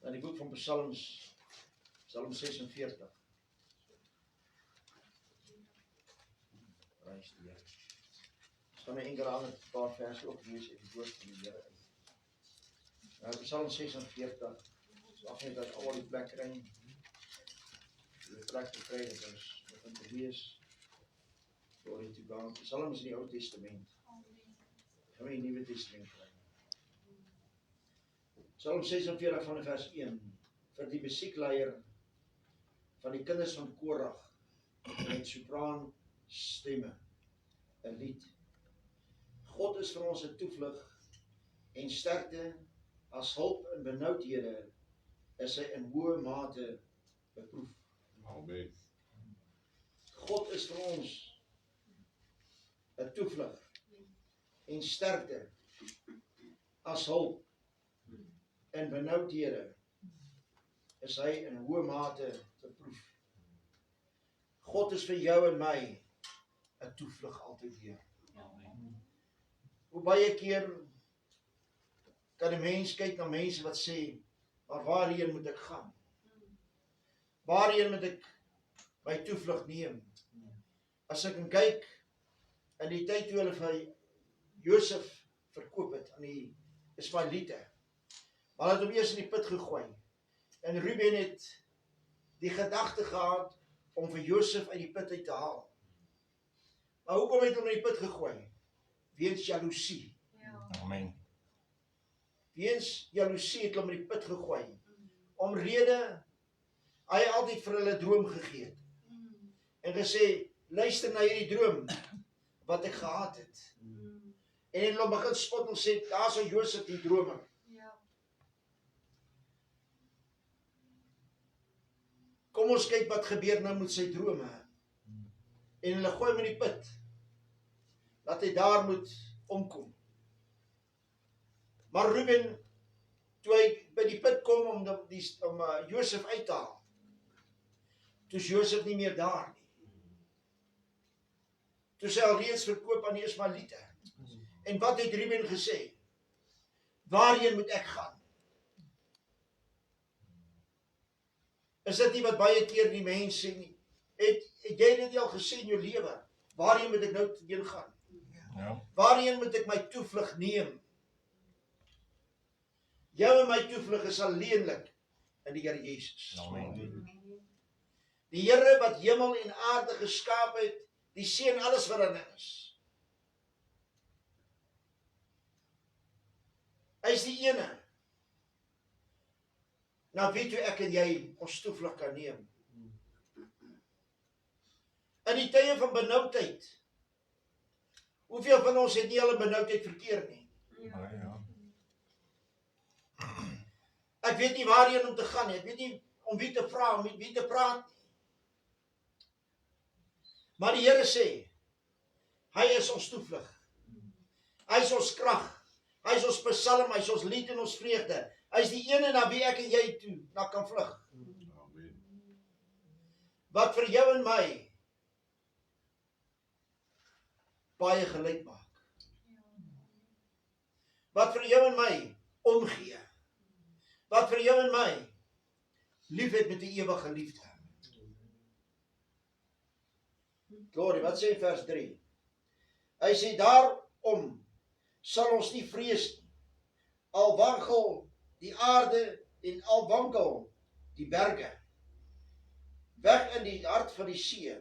in die boek van Psalms, Psalm 46. Prys die Here. Ons gaan nou enkele ander paar verse ook lees uit die woord van die Here. Psalm 46, so af net dat almal die plek kry, die plek te kry, dat ons begin te lees. Glory to God. Psalm is in die Ou Testament. Gaan we in die Nuwe Testament kry. Psalm 46 van vers 1, vir die musiekleier van die kinders van Korag, met sopraan stemme, 'n lied. God is vir ons 'n toevlug en sterkte, as hulp in benoudhede is hy in hoë mate beproef. Amen. God is vir ons 'n toevlug en sterkte, as hulp in benoudhede is hy in hoë mate beproef. God is vir jou en my 'n toevlug altyd weer. Hoe baie keer kan 'n mens kyk na mense wat sê, maar waarheen moet ek gaan? Waarheen moet ek my toevlug neem? As ek kyk in die tyd toe hulle vir Josef verkoop het aan die Ismaeliete, maar hulle het hom eers in die put gegooi. En Ruben het die gedagte gehad om vir Josef uit die put uit te haal. Maar hoekom het hom in die put gegooi? Weens jaloesie. Amen. Weens jaloesie het hom in die put gegooi. Omrede hy altyd vir hulle droom gegee het. En gesê, luister na hierdie droom wat ek gehad het. En het hulle begin spot en sê, daar is Josef die dromer. Kom ons kyk wat gebeur nou met sy drome. En hulle gooi hom in die put. Dat hy daar moet omkom. Maar Ruben, toe hy by die put kom om Josef uit te haal, toe is Josef nie meer daar nie. Toe is hy al reeds verkoop aan die Ismaeliete. En wat het Ruben gesê? Waarheen moet ek gaan? Is dit nie wat baie keer die mens sê nie? Het jy dit al gesê in jou lewe? Waarheen moet ek nou heen gaan? Ja. Waarheen moet ek my toevlug neem? Jou en my toevlug is alleenlik in die Here Jesus. Amen. Die Here wat hemel en aarde geskaap het, die see en alles wat daarin is. Hy is die ene. Nou weet hoe ek en jy ons toevlug kan neem. In die tye van benoudheid, hoeveel van ons het nie al in benoudheid verkeer nie? Ja. Ek weet nie waarheen om te gaan nie, ek weet nie om wie te vra, om met wie te praat nie. Maar die Here sê, hy is ons toevlug. Hy is ons krag. Hy is ons psalm, hy is ons lied en ons vreugde. Hy is die ene na wie ek en jy toe na kan vlug. Amen. Wat vir jou en my baie gelyk maak. Wat vir jou en my omgee. Wat vir jou en my lief het met die ewige liefde. Glorie, wat sê vers 3? Hy sê, daarom sal ons nie vrees nie, al wankel die aarde en al wankel die berge, weg in die hart van die see,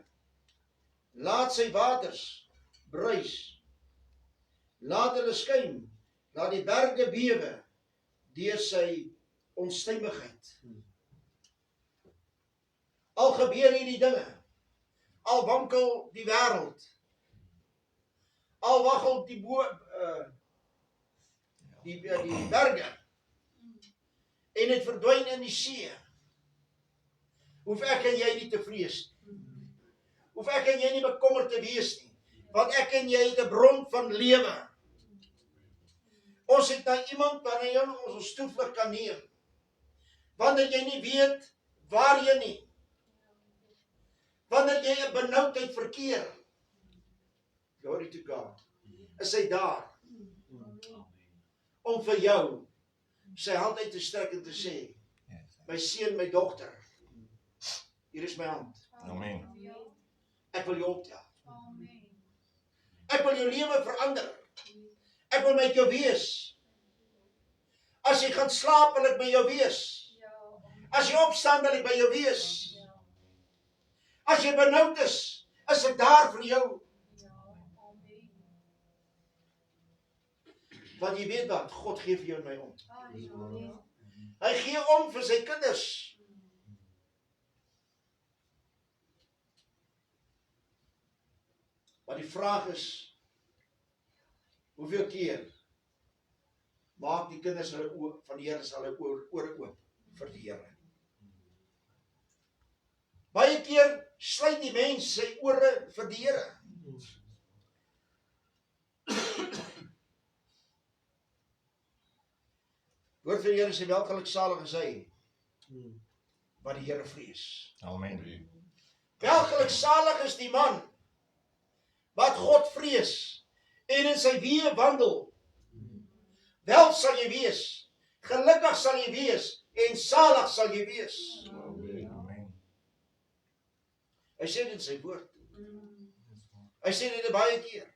laat sy waters bruis, laat hulle skuim, laat die berge bewe, deur sy onstuimigheid. Al gebeur hierdie dinge, al wankel die wêreld, al waggel die berge, en het verdwyn in die see, hoef ek en jy nie te vrees nie. Hoef ek en jy nie bekommerd te wees nie, want ek en jy het 'n bron van lewe. Ons het nou iemand waarheen ons toevlug kan neem, wanneer jy nie weet waarheen nie, wanneer jy 'n benoudheid verkeer, glory to God, is hy daar om vir jou sy hand uit te strek en te sê, my seun, my dogter, hier is my hand. Amen. Ek wil jou optel. Ek wil jou lewe verander. Ek wil met jou wees. As jy gaan slaap, wil ek by jou wees. As jy opstaan, wil ek by jou wees. As jy benoud is ek daar vir jou. Want jy weet wat, God gee vir jou en my om. Hy gee om vir sy kinders. Maar die vraag is, hoeveel keer maak die kinders hulle oë van die Here hulle ore oop vir die Here? Baie keer sluit die mens sy ore vir die Here. Woord van die Here sê welgeluksalig is hy wat die Here vrees. Amen. Welgeluksalig is die man wat God vrees en in sy weë wandel. Wel sal jy wees, gelukkig sal jy wees en salig sal jy wees. Amen. Amen. Hy sê dit in sy woord. Hy sê dit baie keer.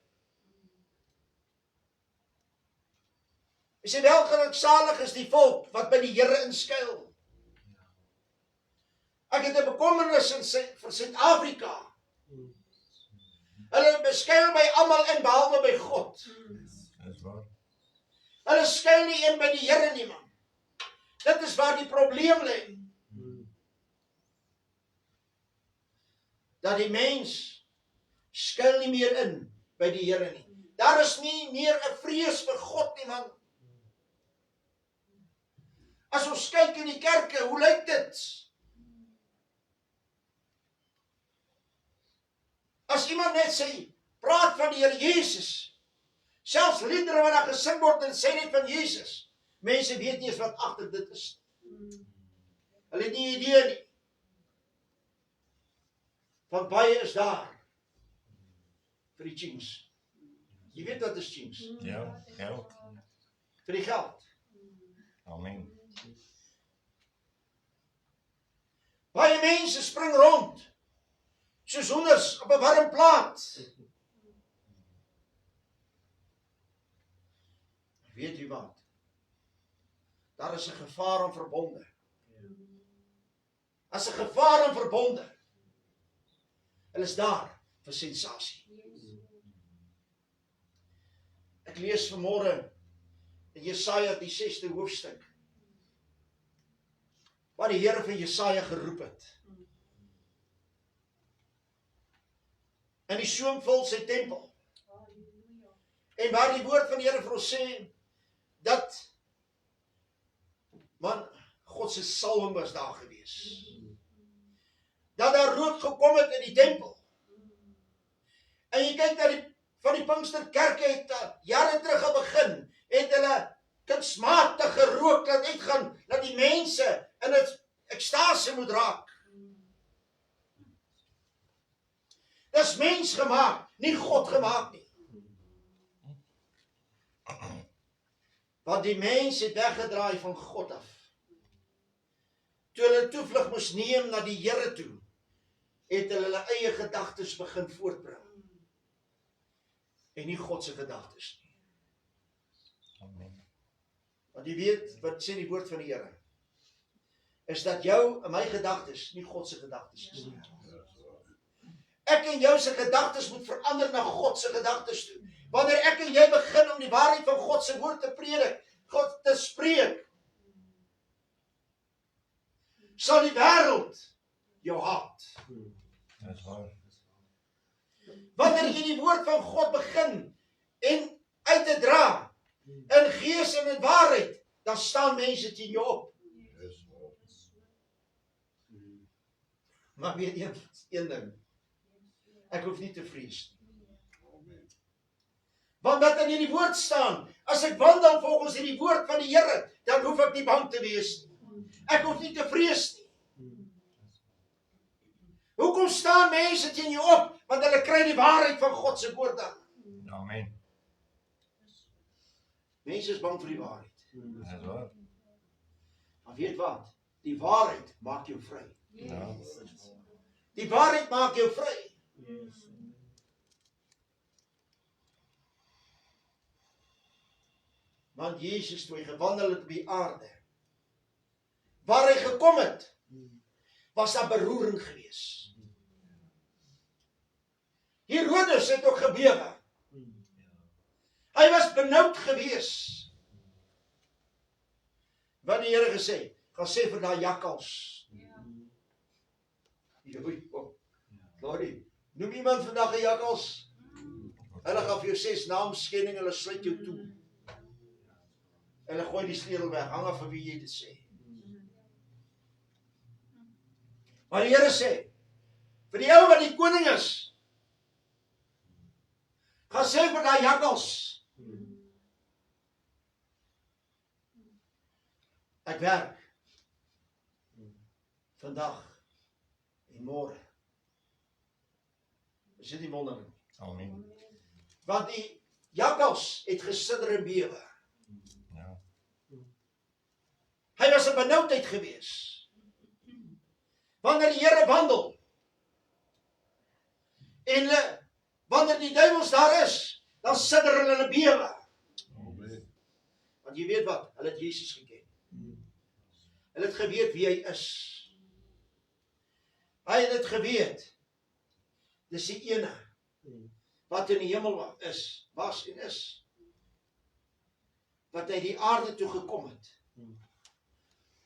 Hy sê welgeluksalig is die volk wat by die Here inskuil. Ek het 'n bekommernis vir Suid-Afrika. Hulle beskuil by almal in behalwe by God. Dis waar. Hulle skuil nie in by die Here nie, man. Dit is waar die probleem lê. Dat die mens skuil nie meer in by die Here nie. Daar is nie meer 'n vrees vir God nie, man. As ons kyk in die kerke, hoe lyk dit? As iemand net sê, praat van die Here Jesus, selfs liedere wat daar gesing word en sê net van Jesus, mense weet nie eens wat agter dit is. Hulle het nie idee nie. Want baie is daar vir die chings. Jy weet wat is chings? Ja, geld. Vir die geld. Amen. Baie mense spring rond, soos hoenders op 'n warm plaat. Weet jy wat? Daar is 'n gevaar aan verbonde. As 'n gevaar aan verbonde. Hulle is daar vir sensasie. Ek lees vanmôre in Jesaja die 6de hoofstuk. Waar die Here vir Jesaja geroep het. En die soem vul sy tempel. En waar die woord van die Here vir ons sê, dat, man, God se salwing was daar gewees. Dat daar rook gekom het in die tempel. En jy kyk na van die Pinksterkerke het jare terug begin, het hulle kunsmatige rook laat uitgaan, dat die mense in 'n ekstase moet raak. Dis mens gemaak, nie God gemaak nie. Want die mens het weggedraai van God af. Toe hulle toevlug moes neem na die Here toe, het hulle eie gedagtes begin voortbring. En nie God se gedagtes nie. Amen. Want jy weet, wat sê die woord van die Here? Is dat jou en my gedagtes nie God se gedagtes is nie. Ek en jou se gedagtes moet verander na God se gedagtes toe. Wanneer ek en jy begin om die waarheid van God se woord te predik, God te spreek, sal die wêreld jou haat. Dis waar. Wanneer jy die woord van God begin en uit te dra in gees en in waarheid, dan staan mense teen jou op. Yes, Lord. Maar weet jy een ding, ek hoef nie te vrees nie. Amen. Want wat in hierdie woord staan, as ek wandel volgens hierdie woord van die Here, dan hoef ek nie bang te wees nie. Ek hoef nie te vrees nie. Hoekom staan mense teen jou op? Want hulle kry die waarheid van God se woord dan. Amen. Mense is bang vir die waarheid. Dis waar. Maar weet wat? Die waarheid maak jou vry. Ja. Die waarheid maak jou vry. Want Jesus, toe hy gewandel het op die aarde, waar hy gekom het, was daar beroering gewees. Herodes het ook gebewe. Hy was benoud gewees. Wat die Here gesê, gaan sê vir daai jakkals. Glory. Noem iemand vandag 'n jakkals? Hulle gaan vir jou 6 naamskenning, hulle sluit jou toe. Hulle gooi die sleutel weg, hang af vir wie jy dit sê. Maar die Here sê, vir die ou wat die koning is, gaan sê vir daai jakkals, ek werk vandag en môre. Is dit nie wonderlik? Amen. Want die jakkals het gesidder en bewe. Ja. Hy was in benoudheid gewees. Wanneer die Here wandel en wanneer die duiwels daar is, dan sidder hulle en bewe. Amen. Want jy weet wat, hulle het Jesus geken. Hulle het geweet wie hy is. Hy het dit geweet. Dis die ene wat in die hemel was en is. Wat hy die aarde toe gekom het.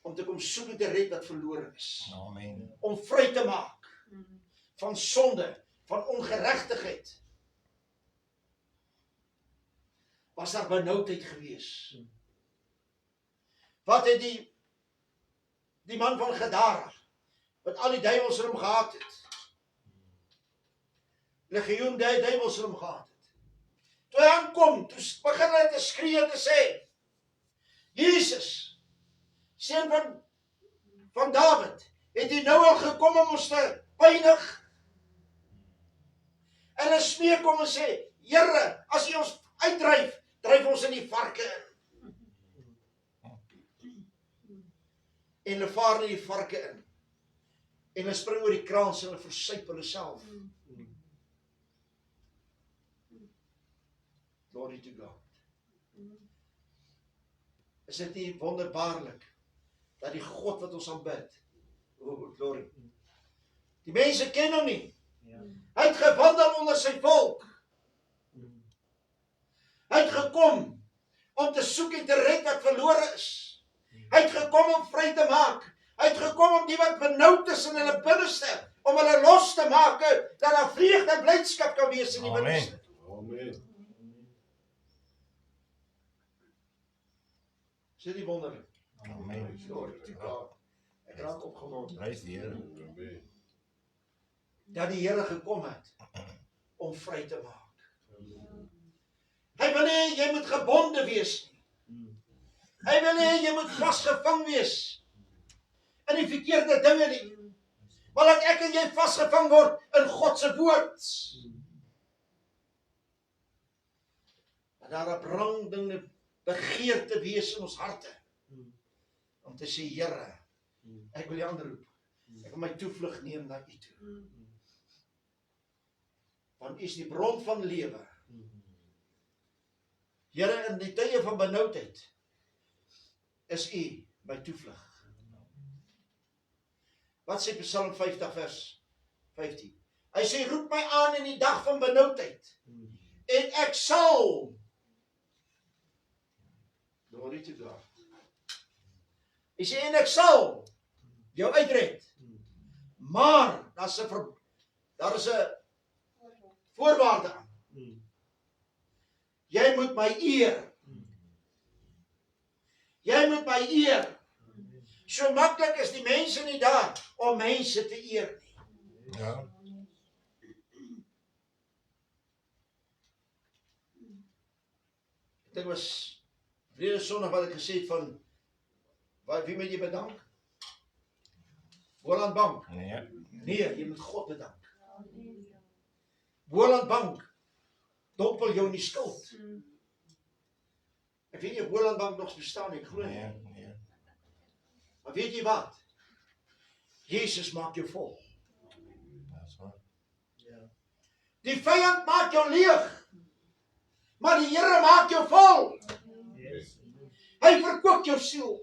Om te kom soek en te red wat verlore is. Amen. Om vry te maak van sonde, van ongeregtigheid. Was daar benoudheid gewees. Wat het die man van Gadara, wat al die duiwels in hom gehad het, legioen duiwels in hom gehad het. Toe hy aankom, toe begin hy te skree en te sê, Jesus, seun van Dawid, het hy nou al gekom om ons te pynig? En hulle smeek hom en sê, Here, as U ons uitdryf, dryf ons in die varke in. En hulle vaar in die varke in. En hulle spring oor die kraans en hulle versuip hulle self. Glory to God. Is dit nie wonderbaarlik dat die God wat ons aanbid, glory, die mense ken hom nie. Hy het gewandel onder sy volk. Hy het gekom om te soek en te red wat verlore is. Hy het gekom om vry te maak. Hy het gekom om die wat benoud is in hulle binneste, om hulle los te maak, dat daar vreugde en blydskap kan wees in die Amen. binneste. Amen. Is dit nie wonderlik? Amen. Glory to God. Ek raak opgewonde. Prys die Here. Amen. Dat die Here gekom het om vry te maak. Hy wil nie jy moet gebonde wees nie. Hy wil nie jy moet vasgevang wees in die verkeerde dinge nie. Maar laat ek en jy vasgevang word in God se woord. Dat daar 'n brandende begeerte wees in ons harte. Om te sê, Here, ek wil U aanroep. Ek wil my toevlug neem na U toe. Want U is die bron van lewe. Here, in die tye van benoudheid is U my toevlug. Wat sê Psalm 50 vers 15? Hy sê, roep my aan in die dag van benoudheid en ek sal. Glory to God. Hy sê, en ek sal jou uitred. Maar daar is 'n voorwaarde aan. Jy moet my eer. Jy moet my eer. So maklik is die mense nie daar om mense te eer nie. Ja. Dit was vrede Sondag wat ek gesê het van wie moet jy bedank? Boland Bank. Nee. Nee, jy moet God bedank. Boland Bank dompel jou in die skuld. Ek weet nie of Boland Bank nog bestaan nie, ek glo nie. Nee. Maar weet jy wat? Jesus maak jou vol. Dis waar. Die vyand maak jou leeg. Maar die Here maak jou vol. Hy verkoop jou siel.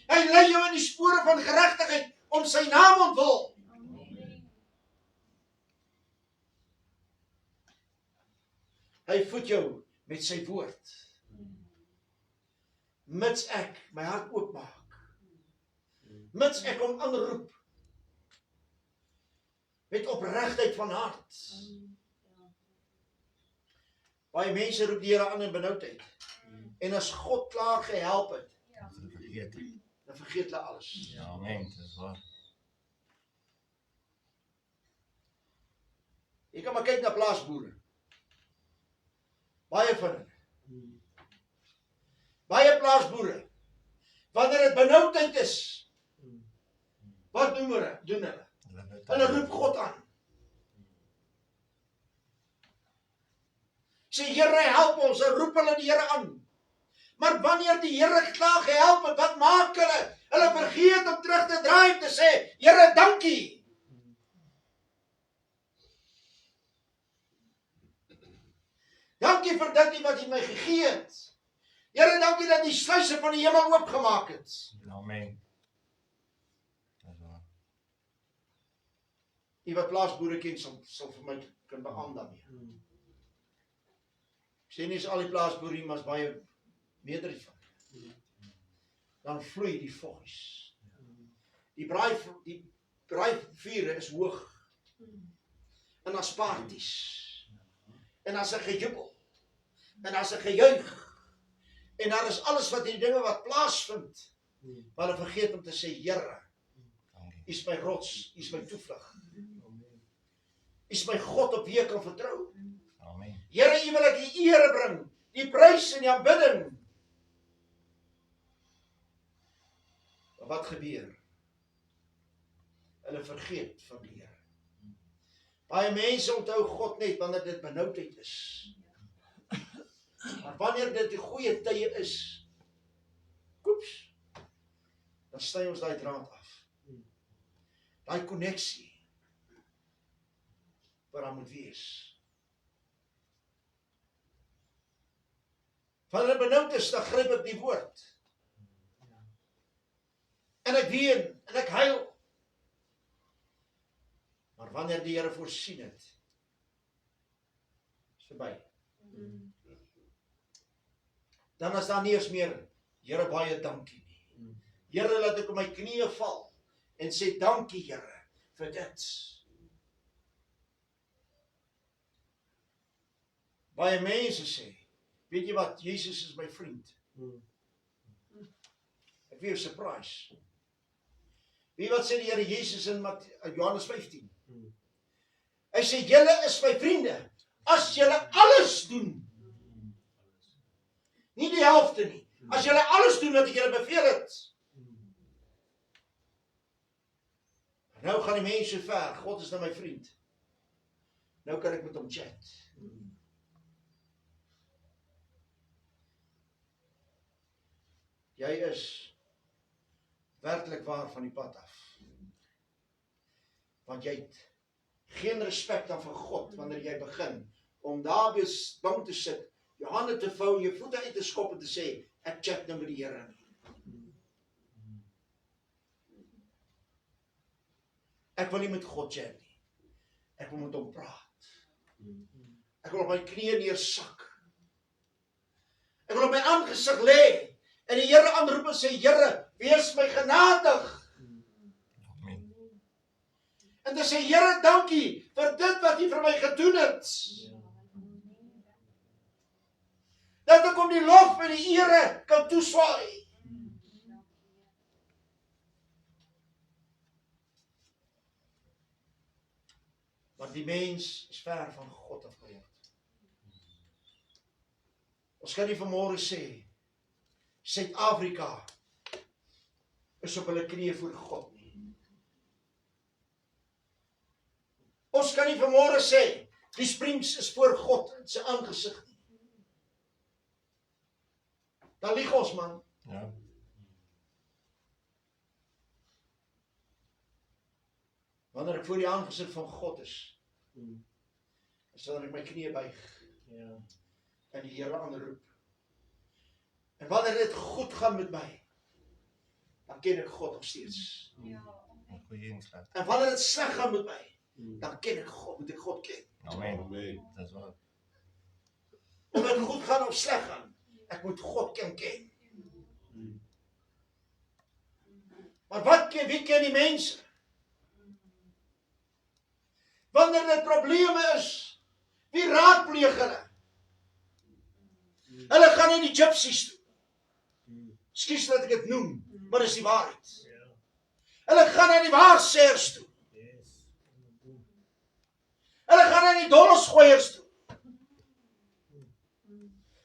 Hy lei jou in die spore van geregtigheid om sy naam ontwil. Hy voed jou met sy woord. Mits ek my hart oopmaak. Mits ek hom aanroep. Met opregtheid van hart. Baie mense roep die Here aan in benoudheid. En as God klaar gehelp het, dan vergeet hulle alles. Ja, amen, dis waar. Jy kan maar kyk na plaasboere. Baie van hulle. Baie plaasboere. Wanneer dit benoudheid is, wat doen hulle? Hulle roep God aan. Sê Here help ons, en roep hulle die Here aan. Maar wanneer die Here klaar gehelp het, wat maak hulle? Hulle vergeet om terug te draai en te sê, Here, dankie. Dankie vir dit wat U my gegee het. Here, dankie dat die sluise van die hemel oopgemaak het. Amen. Dis waar. Die wat plaasboere ken, sal vir my kan beamoen daarmee. Ek sê nie is al die plaasboere nie, maar is baie meerderheid van. Dan vloei die voggies. Die braaivure is hoog. En as parties. En as 'n gejubel. En as 'n gejuig. En daar is alles wat die dinge wat plaasvind. Maar hulle vergeet om te sê, Here, U is my rots, U is my toevlug. U is my God op wie ek kan vertrou. Amen. Here, U wil ek die ere bring, die prys en die aanbidding. Maar wat gebeur? Hulle vergeet van die Here. Baie mense onthou God net wanneer dit benoudheid is. Maar wanneer dit die goeie tye is, koeps, dan sny ons daai draad af. Daai koneksie wat daar moet wees. Wanneer dit benoud is, dan gryp ek die woord. En ek ween, en ek huil. Maar wanneer die Here voorsien het, is verby. Dan is daar nie eens meer, Here, baie dankie nie. Here, laat ek op my knieë val en sê dankie, Here, vir dit. Baie mense sê, weet jy wat, Jesus is my vriend. Ek weer surprise. Wie wat sê die Here Jesus in Johannes 15? Hy sê, julle is my vriende, as julle alles doen. Nie die helfte nie. As julle alles doen wat ek julle beveel het. Nou gaan die mense ver, God is nou my vriend. Nou kan ek met hom chat. Jy is werklik waar van die pad af. Want jy het geen respek dan vir God wanneer jy begin om daar by bank te sit, jou hande te vou en jou voete uit te skop en te sê, ek chat nou met die Here. Ek wil nie met God chat nie. Ek wil met hom praat. Ek wil op my knieë neersak. Ek wil op my aangesig lê en die Here aanroep en sê, Here, wees my genadig. Amen. En te sê, Here, dankie vir dit wat U vir my gedoen het. Dat ek om die lof en die ere kan toeswaai. Want die mens is ver van God af geword. Ons kan nie vanmôre sê, Suid-Afrika is op hulle knieë voor God nie. Ons kan nie vanmôre sê, die Springs is voor God in sy aangesig nie. Dan lieg ons, man. Ja. Wanneer ek voor die aangesig van God is, Mm. sal ek my knieë buig Ja. en die Here aanroep. En wanneer dit goed gaan met my, dan ken ek God nog steeds. Een goede inslag. En wanneer dit sleg gaan met my, Mm. dan ken ek God, moet ek God ken. Amen. Amen. Dat is waar. Of dit goed gaan of sleg gaan, ek moet God ken. Mm. Maar wie ken die mense? Wanneer dit probleme is, wie raadpleeg hulle? Hulle gaan in die gypsies toe. Mm. Ekskuus dat ek dit noem, maar dis die waarheid. Ja. Hulle gaan in die waarsêers toe. Yes. Hulle gaan in die dollesgooiers toe.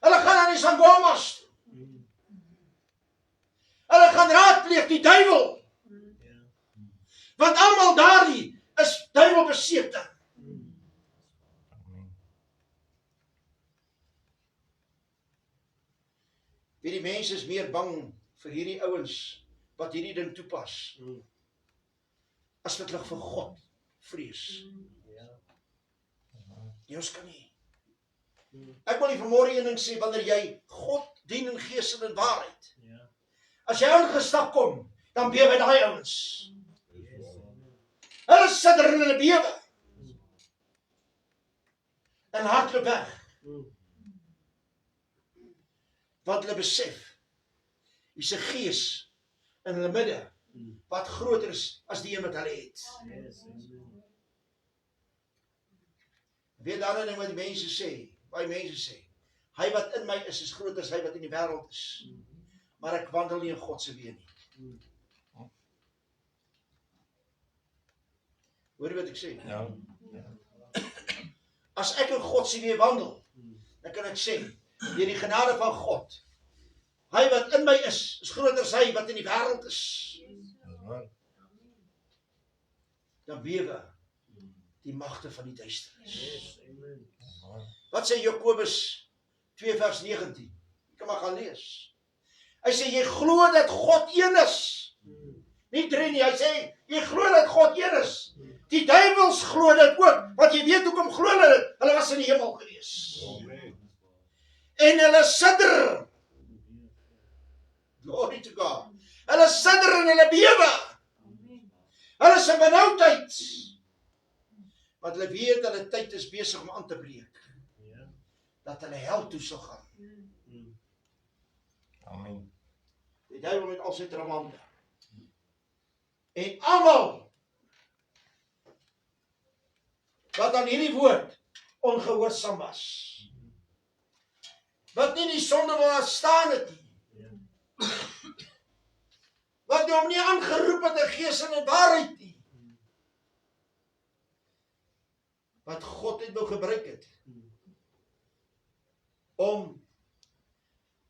Hulle gaan in die sangomas toe. Mm. Hulle gaan raadpleeg die duiwel. Ja. Want almal daardie is duiwelbesete. Mm. Amen. Wie die mense is meer bang vir hierdie ouens wat hierdie ding toepas, Mm. as wat hulle vir God vrees. Ja. Jy ons kan nie. Mm. Ek wil nie vanmôre een ding sê, wanneer jy God dien in gees en in waarheid. Ja. As jy aangestap kom, dan bewe daai ouens. Yes. Hulle sidder en hulle bewe. En hardloop weg. Mm. Want hulle besef, hier's 'n gees in hulle midde, Mm. wat groter is as die een wat hulle het. Yes. Amen. Weet daarin nou wat die mense sê, baie mense sê, hy wat in my is groter as hy wat in die wêreld is. Mm. Maar ek wandel nie in God se weë nie. Mm. Hoor jy wat ek sê? Ja. As ek in God se weë wandel, Mm. dan kan ek sê, deur die genade van God, hy wat in my is groter as hy wat in die wêreld is. Dat is waar. Dan bewe die magte van die duisternis. Yes. Amen. Dat is waar. Wat sê Jakobus 2 vers 19? Jy kan maar gaan lees. Hy sê jy glo dat God een is. Mm. Nie drie nie, hy sê jy glo dat God een is. Die duiwels glo dit ook, want jy weet hoekom glo hulle dit? Hulle was in die hemel gewees. Amen. En hulle sidder. Glory to God. Hulle sidder en hulle bewe. Hulle is in benoudheid. Want hulle weet hulle tyd is besig om aan te breek. Ja. Dat hulle hel toe sal gaan. Mm. Amen. Die duiwel met al sy tramante. En almal wat aan hierdie woord ongehoorsaam was. Wat nie die sonde wil staan het nie. Ja. Wat hom nie aangeroep het in gees en in waarheid nie. Wat God het wou gebruik het Mm. om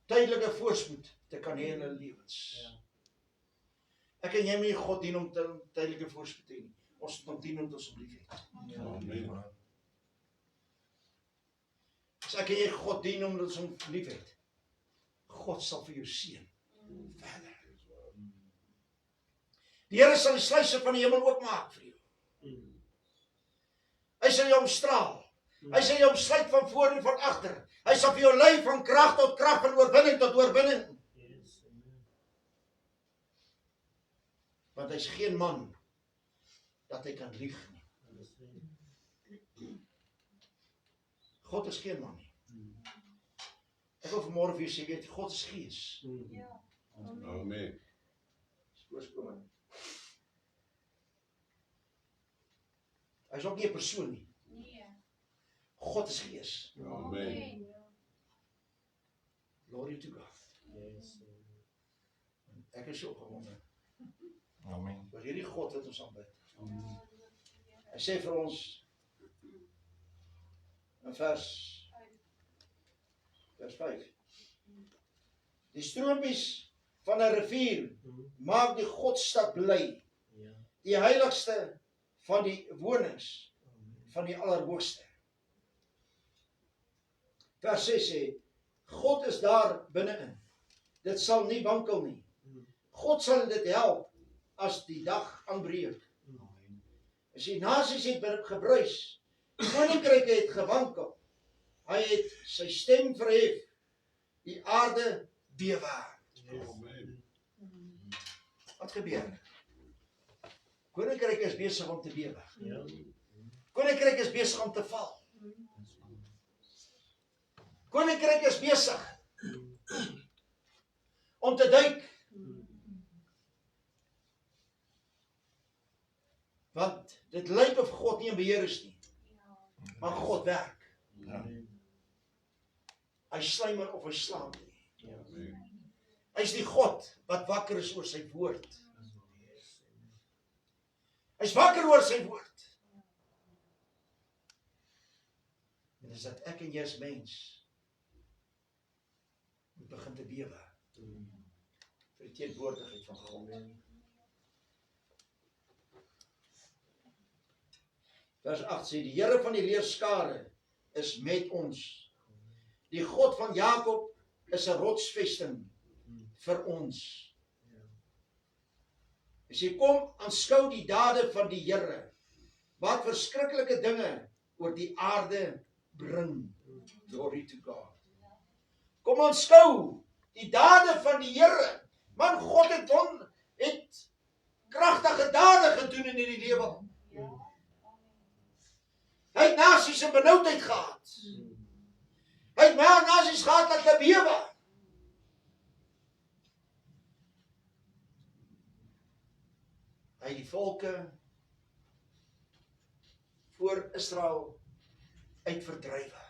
tydelike voorspoed te kan hê in hulle lewens. Ja. Ek en jy moet nie God dien om tydelike voorspoed te hê nie. Ons moet hom dien om ons lief het. Ja. Dat is Amen. waar. As ek en jy God dien omdat ons hom lief het, God sal vir jou seën. Verder. Die Here sal die sluise van die hemel oopmaak vir jou. Mm. Hy sal jou omstraal. Hy sal jou omsluit van voor en van agter. Hy sal vir jou lei van krag tot krag, van oorwinning tot oorwinning. Yes. Amen. Want hy's geen man dat hy kan lieg nie. God is geen man nie. Mm. Ek wil vanmôre vir jou sê, weet God is gees. Mm. Amen. Oorspronklik. Hy's ook nie 'n persoon nie. God is gees. Amen. Glory to God. Yes. Ek is so opgewonde Amen. oor hierdie God wat ons aanbid. Amen. Hy sê vir ons in vers 5. Die stroompies van 'n rivier Mm. maak die Godstad bly, Ja. die heiligste van die wonings Amen. van die Allerhoogste. Vers 6 sê, God is daar binne-in. Dit sal nie wankel nie. Mm. God sal dit help as die dag aanbreek. Amen. As die nasies het gebruis, koninkryke het gewankel, hy het sy stem verhef, die aarde bewe. Amen. Wat gebeur? Koninkryk is besig om te bewe. Ja. Koninkryk is besig om te val. Koninkryk is besig om te duik. Want dit lyk of God nie in beheer is nie, maar God werk. Hy slymer of hy slaap nie. Amen. Hy is die God wat wakker is oor sy woord. Hy is wakker oor sy woord. En dis dat ek en jy as mens moet begin te bewe vir die teenwoordigheid van God. Vers 8 sê, die Here van die leerskare is met ons. Die God van Jakob is 'n rotsvesting vir ons. As jy kom, aanskou die dade van die Here, wat verskriklike dinge oor die aarde bring. Glory to God. Kom aanskou die dade van die Here. Man, God het kragtige dade gedoen in hierdie lewe. Hy het nasies in benoudheid gehad. Hy het nasies gehad dat hulle bewe. Hy het die volke voor Israel uitverdrywe.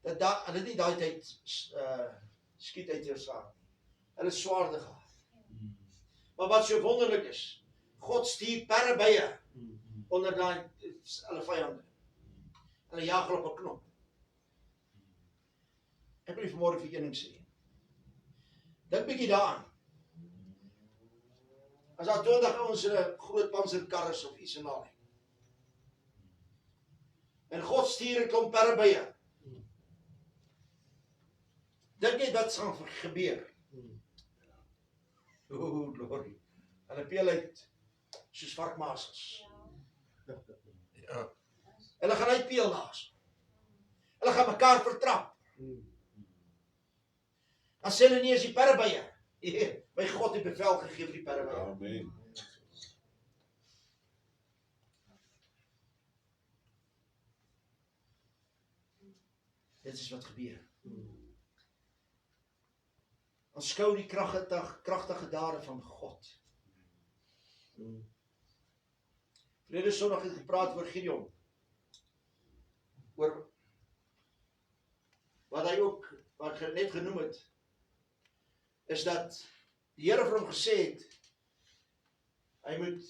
Hulle het nie daai tyd skiet uit Jerusalem nie. Hulle het swaarde gehad. Maar wat so wonderlik is, God stuur perrebye onder hulle vyande. Hulle jaag hulle op 'n knop. Ek wil vanmôre vir een ding sê. Dink bietjie daaraan. As daar 20 ouens in 'n groot panserkar of iets en al. En God stuur 'n klomp perrebye. Dink jy wat gaan gebeur? Oh, glory. Hulle peel uit soos varkmasels. Ja. Hulle gaan uitpeel laas. Hulle gaan mekaar vertrap. Dan sê hulle nie as die perrebye. My God het bevel gegee vir die perrebye. Amen. Dit is wat gebeur. Aanskou die kragtige dade van God. Verlede Sondag het gepraat oor Gideon. Oor wat hy ook, wat ek net genoem het, is dat die Here vir hom gesê het, hy moet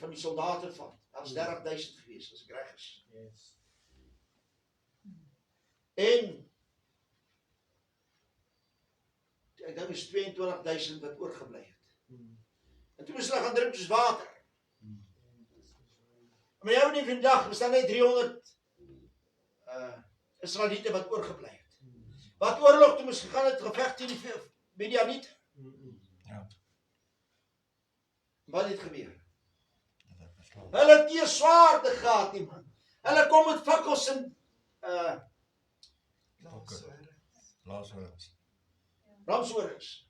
van die soldate vat. Daar was 30,000 gewees, as ek reg is. En ek dink is 22,000 wat oorgebly het. En toe moes hulle gaan drink soos water. Maar jou nie vandag, is daar net 300 Israeliete wat oorgebly het. Wat oorlog toe moes gegaan het, geveg teen die Midianiete. Ja. Wat het gebeur? Dat het beslaan. Hulle het nie 'n swaarde gehad nie, man. Hulle kom met fakkels en Lazarus. ramshorings.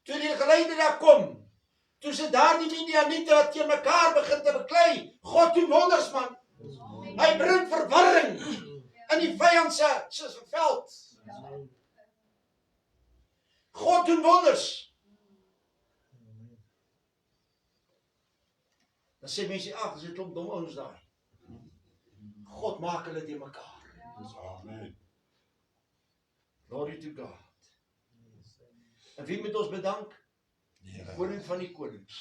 Toe die geleide daar kom, toe se daar die Midianiete wat teen mekaar begin te beklei, God doen wonders, man. Hy bring verwarring in die vyand se veld. God doen wonders. Dan sê mense, ag, dis 'n klomp dom ouens daai. God maak hulle te mekaar. Amen. Glory to God. En wie moet ons bedank? Die Here. Koning van die konings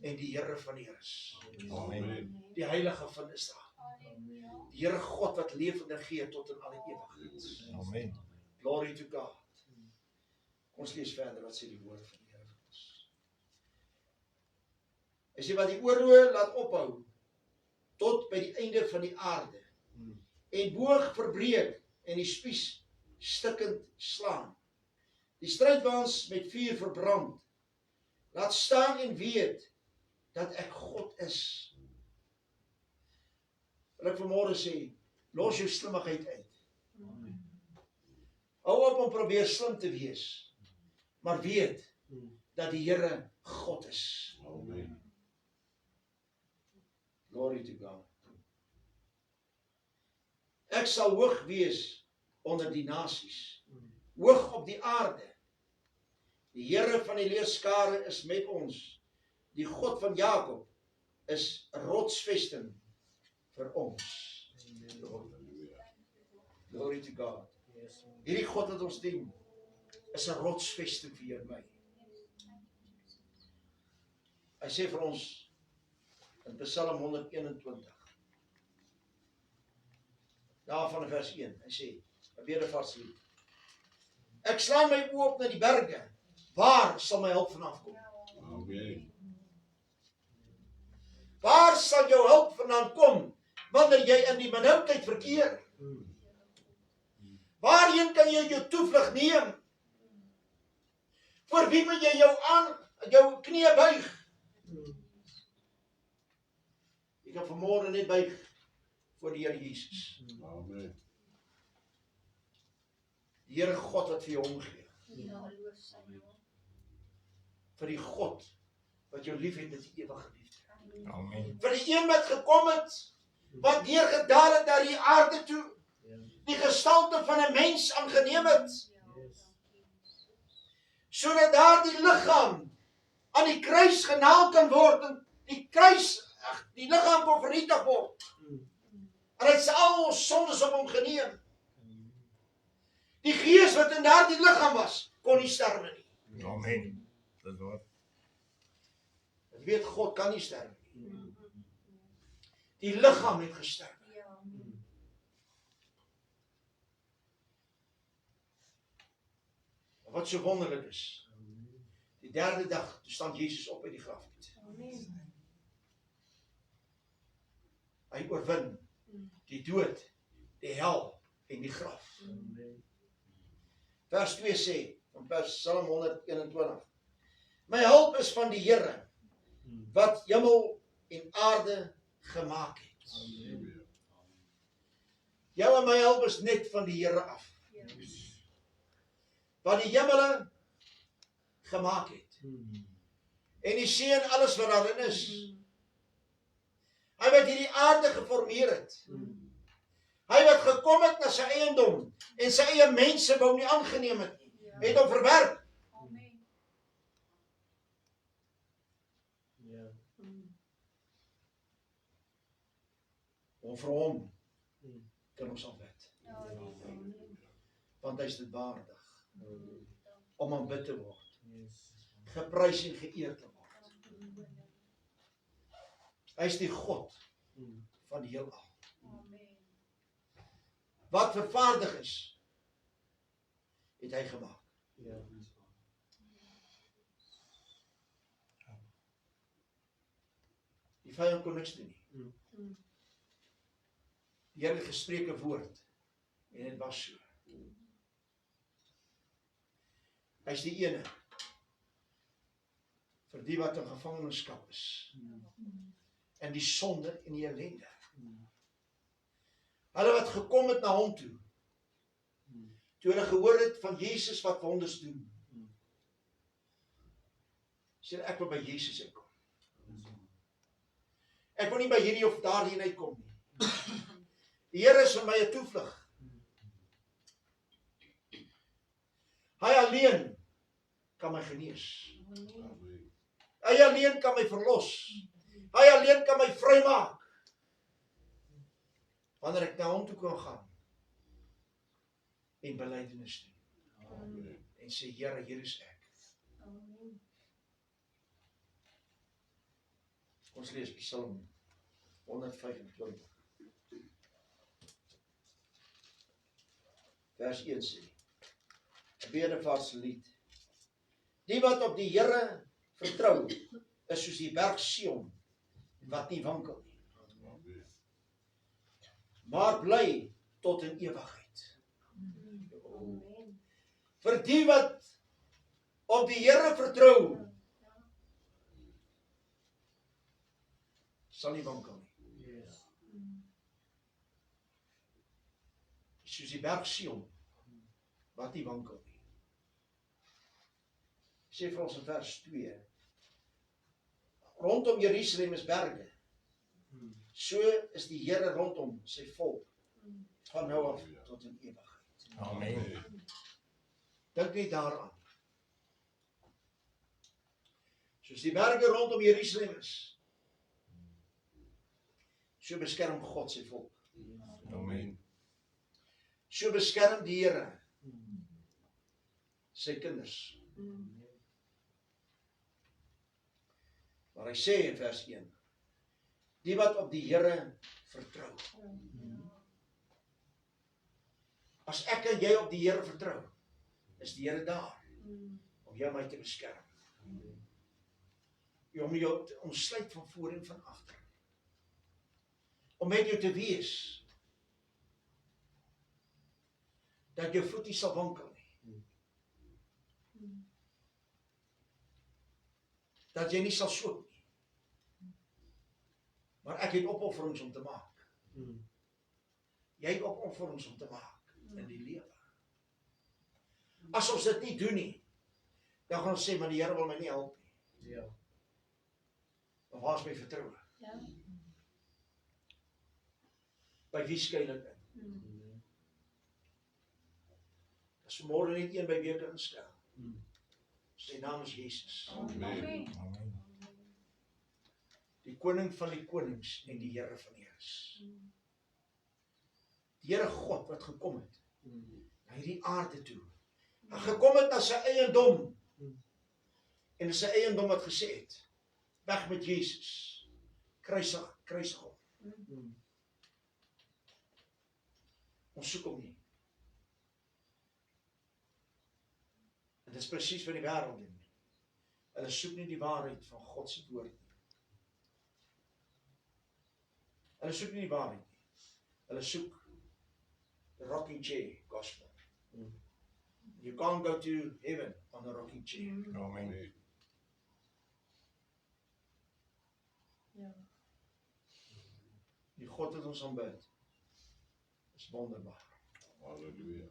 en die Here van die Heres. Amen. Die Heilige van Israel. Die Here God wat lewendig gee tot in alle ewigheid. Amen. Glory to God. Ons lees verder, wat sê die woord van die Here vir ons. Hy sê wat die oorloë laat ophou tot by die einde van die aarde en boog verbreek en die spies stikkend slaan. die strijdwaans met vuur verbrand. Laat staan en weet dat ek God is. Wil ek vanmôre sê, los jou slimmigheid uit. Hou op om probeer slim te wees, maar weet dat die Here God is. Amen. Glory to God. Ek sal hoog wees onder die nasies, hoog op die aarde. Die Here van die leerskare is met ons. Die God van Jakob is 'n rotsvesting vir ons. Glory to God. Hierdie God wat ons dien, is 'n rotsvesting vir jou en my. Hy sê vir ons in Psalm 121, daarvan vers 1, hy sê, 'n bedevaartslied. Ek slaan my oë op na die berge, waar sal my hulp vanaf kom? Amen. Waar sal jou hulp vandaan kom, wanneer jy in die benoudheid verkeer? Waarheen kan jy jou toevlug neem? Voor wie moet jy jou knie buig? Jy kan vanmôre net buig voor die Here Jesus. Amen. Die Here God wat vir jou omgee. Ja, loof sy naam. Vir die God wat jou liefhet met die ewige liefde. Amen. Vir die een wat gekom het, wat neergedaal het na die aarde toe, die gestalte van 'n mens aangeneem het, sodat daardie liggaam aan die kruis genaal kan word en die liggaam kon vernietig word. En hy het al ons sondes op hom geneem. Die gees wat in daardie liggaam was, kon nie sterwe nie. Amen. Dis wat. Ek weet God kan nie sterwe nie. Die liggaam het gesterf. Ja, Wat so wonderlik is. Die derde dag, toe staan Jesus op uit die graf uit. amen. Hy oorwin die dood, die hel en die graf. Vers 2 sê, van Psalm 121, my hulp is van die Here, wat hemel en aarde gemaak het. Amen. Jou en my hulp is net van die Here af, Ja, wat die hemele gemaak het. En die see en alles wat daarin is. Hy wat hierdie aarde geformeer het. Hy wat gekom het na sy eiendom en sy eie mense wou nie aangeneem het nie. ja, Het hom verwerp. amen. Om vir hom kan ons aanbid. Ja, amen. Want hy is dit waardig om aanbid te word. Geprys en geëer te word. Hy is die God van die heelal. Amen. Wat vervaardig is, het hy gemaak. Die vyand kon niks doen nie. Die Here het gespreek 'n woord en dit was so. Hy is die ene vir die wat in gevangenskap is. En die sonde en die ellende. Hulle wat gekom het na hom toe. Toe hulle gehoor het van Jesus wat wonders doen. Sê ek wil by Jesus uitkom. Ek wil nie by hierdie of daardie uitkom nie. Die Here is vir my 'n toevlug. Hy alleen kan my genees. Amen. Hy alleen kan my verlos. Hy alleen kan my vrymaak. Wanneer ek na hom toe kan gaan en belydenis doen Amen. en sê Here, hier is ek. Amen. Ons lees Psalm 125. Vers 1 sê: 'n bedevaartslied. Die wat op die Here vertrou, is soos die berg Sion wat nie wankel nie, Amen. maar bly tot in ewigheid. Amen. Vir die wat op die Here vertrou, sal nie wankel nie. Yes. Soos die berg Sion, wat nie wankel nie. Sê vir ons in vers 2, rondom Jerusalem is berge, so is die Here rondom sy volk, van nou af tot in ewigheid. Amen. Dink net daaraan. Soos die berge rondom Jerusalem is, so beskerm God sy volk. Amen. So beskerm die Here sy kinders. Maar hy sê in vers 1, die wat op die Here vertrou. As ek en jy op die Here vertrou, is die Here daar om jou en my te beskerm. Om jou te omsluit van voor en van agter. Om met jou te wees, dat jou voet nie sal wankel nie. Dat jy nie sal soop nie. Maar ek het opofferings om te maak. Jy het opofferings om te maak in die lewe. As ons dit nie doen nie, dan gaan ons sê, maar die Here wil my nie help nie. Ja. Maar waar is my vertroue? Ja. By wie skuil ek in? As vanmorgen net een by wie ek instel. Sy naam is Jesus. Amen. Amen. Die koning van die konings en die Here van die Heers. Die Here God wat gekom het na hierdie aarde toe. En gekom het na sy eiendom. En sy eiendom wat gesê het, weg met Jesus. Kruisig hom. Ons soek hom nie. En dit is presies wat die wêreld doen. Hulle soek nie die waarheid van God se woord nie. Hulle soek nie die waarheid nie. Hulle soek the rocking chair gospel. You can't go to heaven on a rocking chair. Amen. Ja. Die God wat ons aanbid is wonderbaar. Halleluja.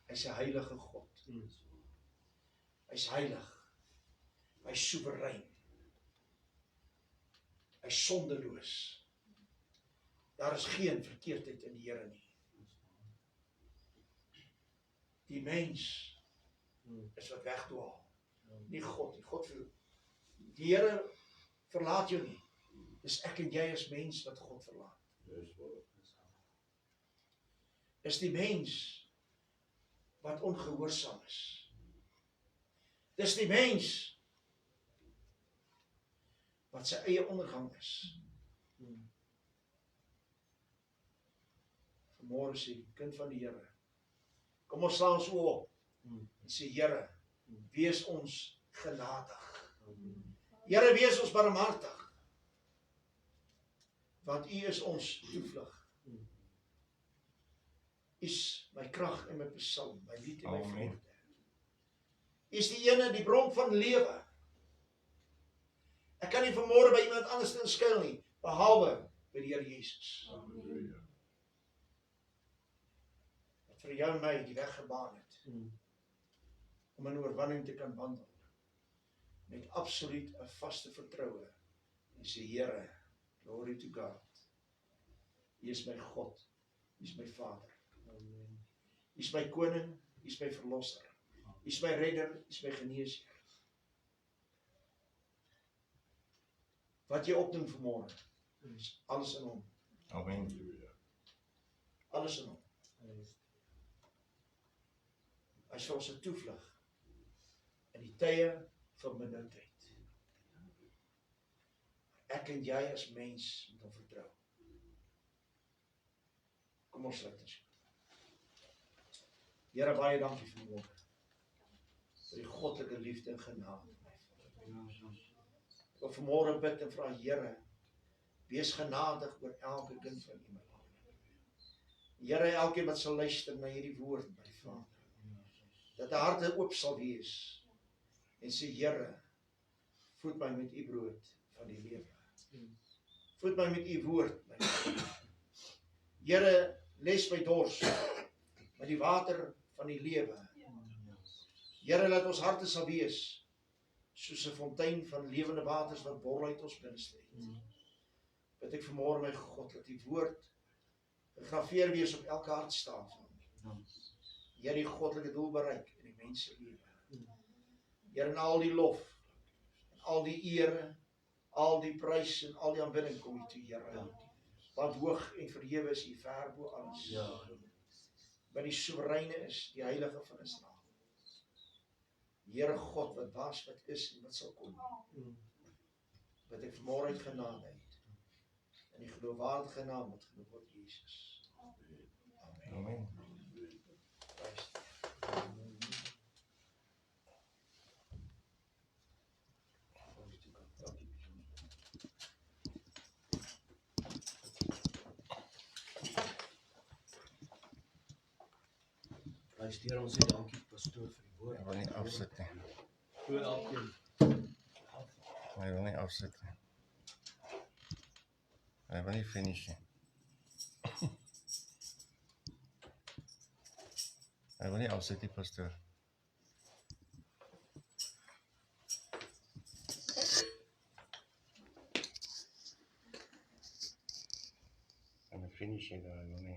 Hy is 'n heilige God. Hy is heilig. Hy is soewerein. Hy is sondeloos. Daar is geen verkeerdheid in die Here nie. Die mens is wat wegdwaal. Nie God nie. Die Here verlaat jou nie. Dis ek en jy as mens wat God verlaat. Dis wat. Is die mens wat ongehoorsaam is. Dis die mens wat sy eie ondergang is. Vanmôre sê kind van die Here, kom ons slaan ons oë op en sê Here, wees ons genadig. Here, wees ons barmhartig. Want U is ons toevlug. U is my krag en my psalm, my lied en my Amen. vreugde. U is die ene, die bron van lewe. Ek kan nie vanmôre by iemand anders inskuil nie, behalwe by die Here Jesus. Halleluja. Wat vir jou en my die weg gebaan het, om in oorwinning te kan wandel. Met absoluut 'n vaste vertroue. En sê, Here, glory to God. U is my God, U is my Vader. U is my koning, U is my verlosser. U is my redder, U is my geneesheer. Wat jy opdoen vanmôre, is alles in hom. Amen. Halleluja. Alles in hom. Hy is vir ons 'n toevlug in die tye van benoudheid. Ek en jy as mens moet hom vertrou. Kom ons sluit ons. Here, baie dankie vir môre. Vir die goddelike liefde en genade. Ek wil vanmôre bid en vra Here, wees genadig oor elke kind van U, my Vader. Here, elkeen wat sal luister na hierdie woord, my Vader, dat die harte oop sal wees en sê, Here, voed my met u brood van die lewe. Voed my met u woord, my God. Here, les my dors met die water van die lewe. Here, laat ons harte sal wees soos 'n fontein van lewende waters wat borrel uit ons binneste uit. Bid ek vanmôre, my God, dat die woord gegraveer wees op elke hartstafel. Here, die goddelike doel bereik in die menselewe. Here, in al die lof, en al die ere, al die prys en al die aanbidding kom U toe, Here. Want hoog en verhewe is U ver bo alles. Want die soewereine is, die heilige van Israel. Here God, wat was, wat is en wat sal kom. Bid ek vanmôre uit genade uit. In die geloofwaardige naam wat genoem word Jesus. Amen. Amen. Prys Luister ons sê dankie pastoor vir die woord. Hy wil nie afsit nie. Voor elkeen. Hy wil nie afsit nie. Hy wil nie finish nie. Hy wil nie afsit nie, pastoor. Hy wil finish nie, hy wil nie.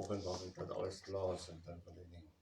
Vanoggend was ek dat alles klaar is en dan wil ek nie.